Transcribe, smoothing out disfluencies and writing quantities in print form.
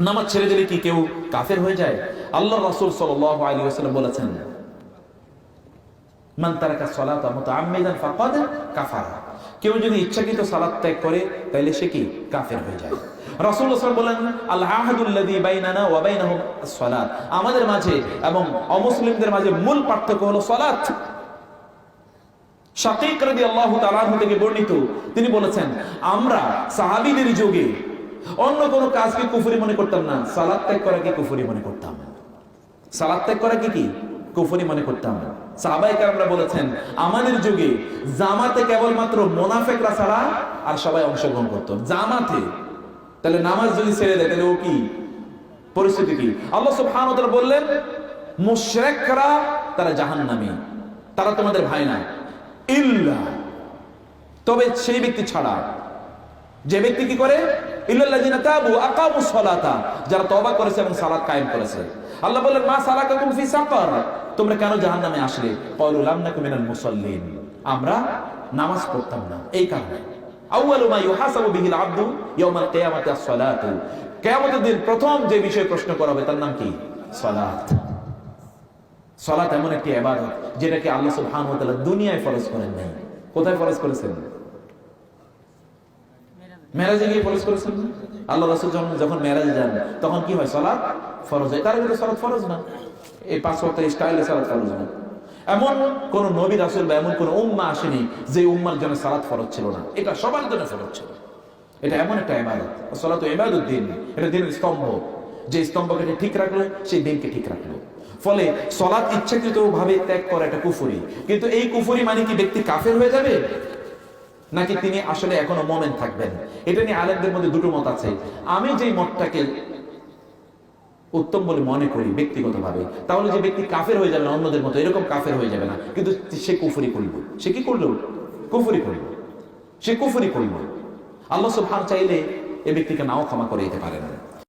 নামাজ ছেড়ে দিলে কি কেউ কাফের হয়ে যায়? আল্লাহ রাসূল সাল্লাল্লাহু আলাইহি ওয়াসাল্লাম বলেছেন, মান তারাকা সালাতা মুতাআম্মিদান ফাকাদ কাফারা। কেউ যদি ইচ্ছাকৃত সালাত ত্যাগ করে তাহলে সে কি কাফের হয়ে যায়। রাসূলুল্লাহ সাল্লাল্লাহু আলাইহি ওয়াসাল্লাম বলেন, আল আহাদুল্লাযী বাইনানা ওয়া বাইনাহুম আস-সালাত। আমাদের মাঝে এবং অমুসলিমদের মাঝে মূল পার্থক্য হলো সালাত। শাকীক রাদিয়াল্লাহু তাআলা আনহু থেকে বর্ণিত, তিনি বলেছেন, আমরা সাহাবীদের যুগে অন্য কোনো কাজকে কুফরি মনে করতাম না, সালাত ত্যাগ করাকে কুফরি মনে করতাম। সালাত ত্যাগ করাকে কি কুফরি মনে করতাম। সাহাবায়ে কেরামরা বলেছেন, আমাদের যুগে জামাতে কেবলমাত্র মুনাফিকরা ছাড়া আর সবাই অংশগ্রহণ করত জামাতে। তাহলে নামাজ যদি ছেড়ে দেয় তাহলে ও কি পরিস্থিতি কি? আল্লাহ সুবহানাহু ওয়া তাআলা বললেন, মুশরিকরা তারা জাহান্নামী, তারা তোমাদের ভাই না, ইল্লা, তবে সেই ব্যক্তি ছাড়া যে ব্যক্তি কি করে, ইল্লাল্লাযিনা তাবু আকামুস সালাতা, যারা তওবা করেছে এবং সালাত কায়েম করেছে। আল্লাহ বললেন, মা সালাকাকুম ফি সাকার, তোমরা কেন জাহান্নামে আসলে? ক্বালু লাম নাকু মিনাল মুসাল্লিন, আমরা নামাজ পড়তাম না এই কারণে। আউয়ালু মা ইউহাসাবু বিহিল আবদু ইয়াউমাল কিয়ামাতি আস-সালাতু, কিয়ামতের দিন প্রথম যে বিষয়ে প্রশ্ন করা হবে তার নাম কি? সালাত। সালাত এমন একটি ইবাদত যেটাকে আল্লাহ সুবহানাহু ওয়া তাআলা দুনিয়ায় ফরজ করেন নাই। কোথায় ফরজ করেছেন? মেরাজে গিয়ে ফরজ করেছেন। আল্লাহ রাসূল যখন মেরাজে যান তখন কি হয়? সালাত ফরজ হয়। তার ভিতরে সালাত ফরজ না, এই 5 ওয়াক্তের স্টাইলে সালাত ফরজ না। এমন কোন নবী রাসূল বা এমন কোন উম্মাহ আসেনি যে উম্মার জন্য সালাত ফরজ ছিল না, এটা সবার জন্য ফরজ ছিল। এটা এমন একটা ইবাদত, সালাতু ইবাদুদ্দিন, এটা দ্বীনের স্তম্ভ। যে স্তম্ভকে ঠিক রাখলো সেই দিনকে ঠিক রাখলো। ফলে সালাত ইচ্ছাকৃতভাবে ত্যাগ করা এটা কুফরি। কিন্তু এই কুফরি মানে কি ব্যক্তি কাফের হয়ে যাবে, নাকি তিনি আসলে এখনো মুমিন থাকবেন? এটা নিয়ে আলেমদের মধ্যে দুটো মত আছে। আমি যেই মতটাকে উত্তম বলে মনে করি ব্যক্তিগতভাবে, তাহলে যে ব্যক্তি কাফের হয়ে যাবে না অন্যদের মতো, এরকম কাফের হয়ে যাবে না, কিন্তু সে কুফরি করল। সে কি করলো? কুফরি করল। সে কুফরি করল। আল্লাহ সুবহানাহু চাইলে এই ব্যক্তিকে নাও ক্ষমা করে দিতে পারেন।